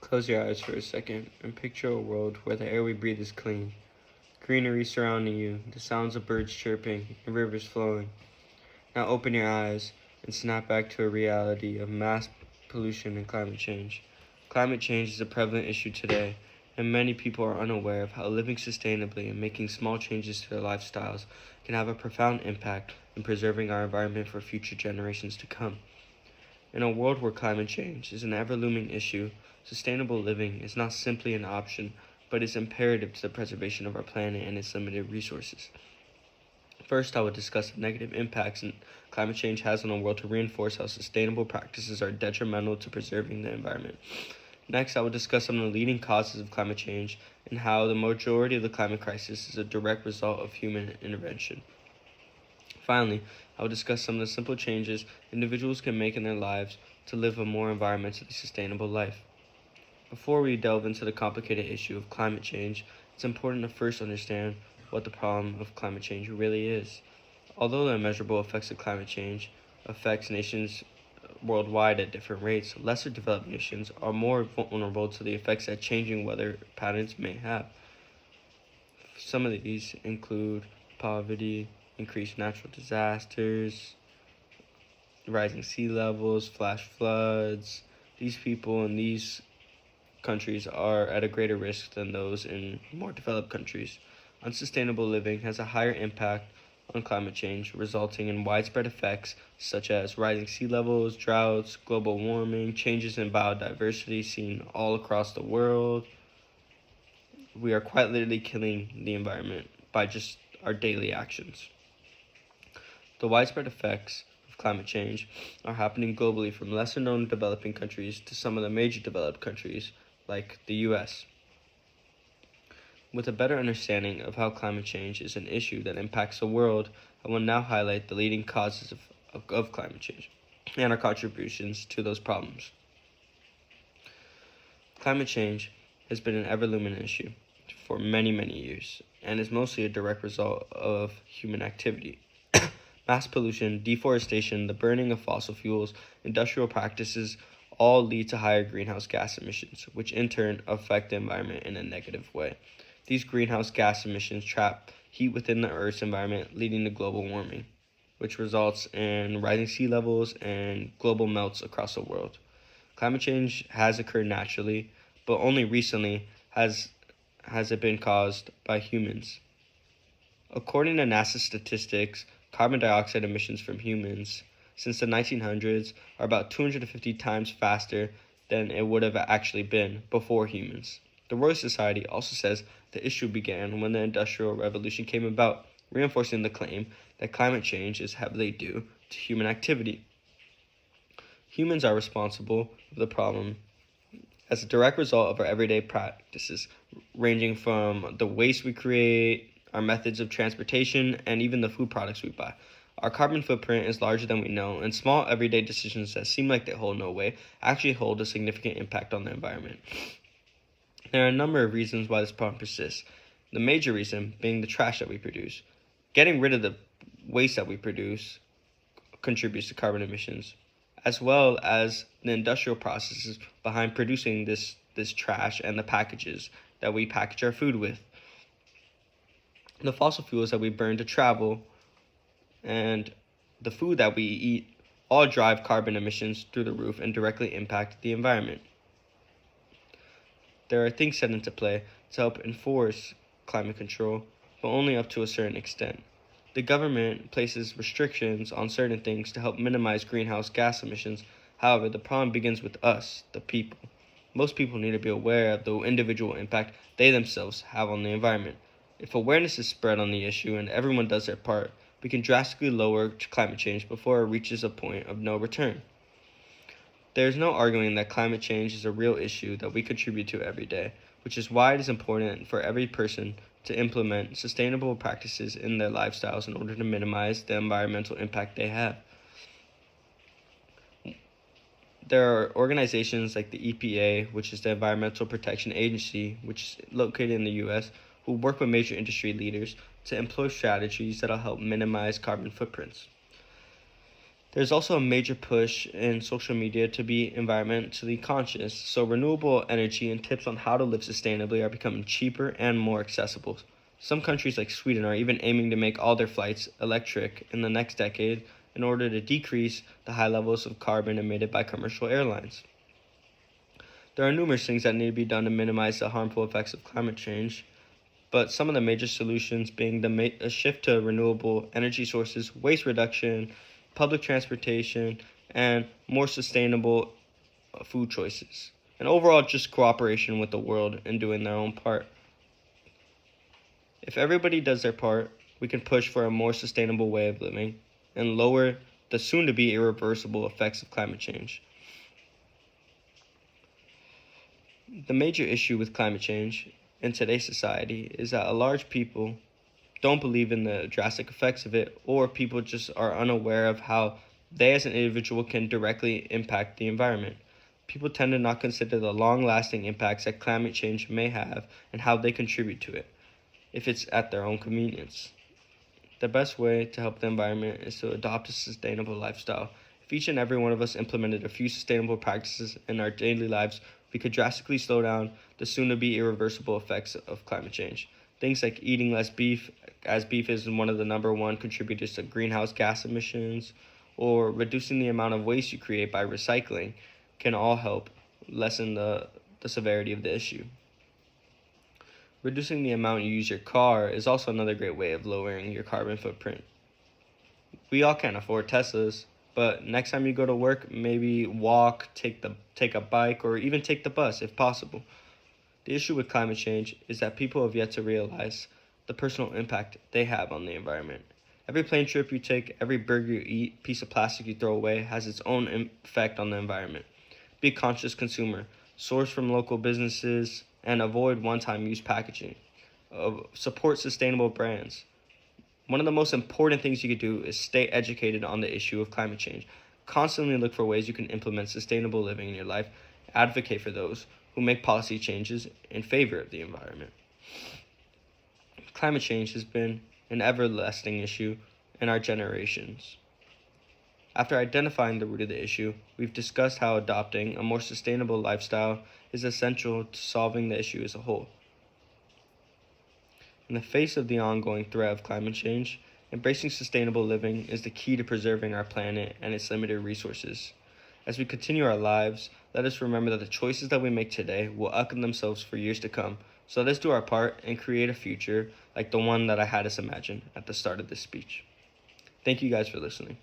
Close your eyes for a second and picture a world where the air we breathe is clean, greenery surrounding you, the sounds of birds chirping, and rivers flowing. Now open your eyes and snap back to a reality of mass pollution and climate change. Climate change is a prevalent issue today, and many people are unaware of how living sustainably and making small changes to their lifestyles can have a profound impact in preserving our environment for future generations to come. In a world where climate change is an ever looming issue, sustainable living is not simply an option, but is imperative to the preservation of our planet and its limited resources. First, I will discuss the negative impacts climate change has on the world to reinforce how sustainable practices are detrimental to preserving the environment. Next, I will discuss some of the leading causes of climate change and how the majority of the climate crisis is a direct result of human intervention. Finally, I will discuss some of the simple changes individuals can make in their lives to live a more environmentally sustainable life. Before we delve into the complicated issue of climate change, it's important to first understand what the problem of climate change really is. Although the immeasurable effects of climate change affects nations worldwide at different rates, lesser developed nations are more vulnerable to the effects that changing weather patterns may have. Some of these include poverty, increased natural disasters, rising sea levels, flash floods. These people in these countries are at a greater risk than those in more developed countries. Unsustainable living has a higher impact on climate change, resulting in widespread effects such as rising sea levels, droughts, global warming, changes in biodiversity seen all across the world. We are quite literally killing the environment by just our daily actions. The widespread effects of climate change are happening globally from lesser known developing countries to some of the major developed countries like the US. With a better understanding of how climate change is an issue that impacts the world, I will now highlight the leading causes of climate change and our contributions to those problems. Climate change has been an ever-looming issue for many, many years and is mostly a direct result of human activity. Mass pollution, deforestation, the burning of fossil fuels, industrial practices all lead to higher greenhouse gas emissions, which in turn affect the environment in a negative way. These greenhouse gas emissions trap heat within the Earth's environment, leading to global warming, which results in rising sea levels and global melts across the world. Climate change has occurred naturally, but only recently has it been caused by humans. According to NASA statistics, carbon dioxide emissions from humans since the 1900s are about 250 times faster than it would have actually been before humans. The Royal Society also says the issue began when the Industrial Revolution came about, reinforcing the claim that climate change is heavily due to human activity. Humans are responsible for the problem as a direct result of our everyday practices, ranging from the waste we create, our methods of transportation, and even the food products we buy. Our carbon footprint is larger than we know, and small everyday decisions that seem like they hold no weight actually hold a significant impact on the environment. There are a number of reasons why this problem persists, the major reason being the trash that we produce. Getting rid of the waste that we produce contributes to carbon emissions, as well as the industrial processes behind producing this trash and the packages that we package our food with. The fossil fuels that we burn to travel and the food that we eat all drive carbon emissions through the roof and directly impact the environment. There are things set into play to help enforce climate control, but only up to a certain extent. The government places restrictions on certain things to help minimize greenhouse gas emissions. However, the problem begins with us, the people. Most people need to be aware of the individual impact they themselves have on the environment. If awareness is spread on the issue and everyone does their part, we can drastically lower climate change before it reaches a point of no return. There is no arguing that climate change is a real issue that we contribute to every day, which is why it is important for every person to implement sustainable practices in their lifestyles in order to minimize the environmental impact they have. There are organizations like the EPA, which is the Environmental Protection Agency, which is located in the US, who work with major industry leaders to employ strategies that will help minimize carbon footprints. There's also a major push in social media to be environmentally conscious, so renewable energy and tips on how to live sustainably are becoming cheaper and more accessible. Some countries like Sweden are even aiming to make all their flights electric in the next decade in order to decrease the high levels of carbon emitted by commercial airlines. There are numerous things that need to be done to minimize the harmful effects of climate change, but some of the major solutions being a shift to renewable energy sources, waste reduction, public transportation, and more sustainable food choices. And overall, just cooperation with the world and doing their own part. If everybody does their part, we can push for a more sustainable way of living and lower the soon-to-be irreversible effects of climate change. The major issue with climate change in today's society is that a large people don't believe in the drastic effects of it, or people just are unaware of how they as an individual can directly impact the environment. People tend to not consider the long-lasting impacts that climate change may have and how they contribute to it, if it's at their own convenience. The best way to help the environment is to adopt a sustainable lifestyle. If each and every one of us implemented a few sustainable practices in our daily lives, we could drastically slow down the soon-to-be irreversible effects of climate change. Things like eating less beef, as beef is one of the number one contributors to greenhouse gas emissions, or reducing the amount of waste you create by recycling, can all help lessen the severity of the issue. Reducing the amount you use your car is also another great way of lowering your carbon footprint. We all can't afford Teslas, but next time you go to work, maybe walk, take a bike, or even take the bus if possible. The issue with climate change is that people have yet to realize the personal impact they have on the environment. Every plane trip you take, every burger you eat, piece of plastic you throw away has its own effect on the environment. Be a conscious consumer. Source from local businesses and avoid one-time use packaging. Support sustainable brands. One of the most important things you can do is stay educated on the issue of climate change. Constantly look for ways you can implement sustainable living in your life. Advocate for those who make policy changes in favor of the environment. Climate change has been an everlasting issue in our generations. After identifying the root of the issue, we've discussed how adopting a more sustainable lifestyle is essential to solving the issue as a whole. In the face of the ongoing threat of climate change, embracing sustainable living is the key to preserving our planet and its limited resources. As we continue our lives, let us remember that the choices that we make today will echo themselves for years to come. So let us do our part and create a future like the one that I had us imagine at the start of this speech. Thank you guys for listening.